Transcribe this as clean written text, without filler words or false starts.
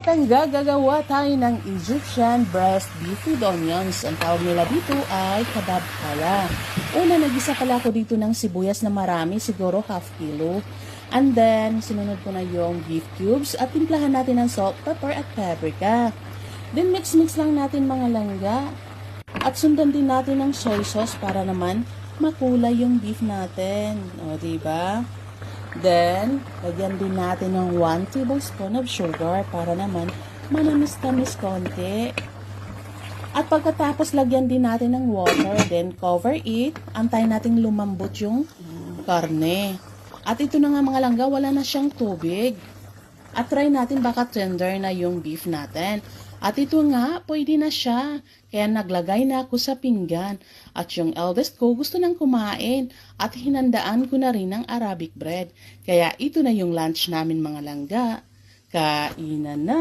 Gagawa tayo ng Egyptian breast beef with onions. Ang tawag nila dito ay kebab pala. Una, nagisa pala ako dito ng sibuyas na marami, siguro half kilo. And then, sinunod ko na yung beef cubes at timplahan natin ng salt, pepper at paprika. Then, mix-mix lang natin mga langga. At sundan din natin ng soy sauce para naman makulay yung beef natin. O, diba? Then, lagyan din natin ng 1 tablespoon of sugar para naman manamis-tamis konti. At pagkatapos, lagyan din natin ng water. Then, cover it. Antayin natin lumambot yung karne. At ito na nga mga langga, wala na siyang tubig. At try natin baka tender na yung beef natin. At ito nga, pwede na siya. Kaya naglagay na ako sa pinggan. At yung eldest ko gusto nang kumain. At hinandaan ko na rin ng Arabic bread. Kaya ito na yung lunch namin mga langga. Kainan na.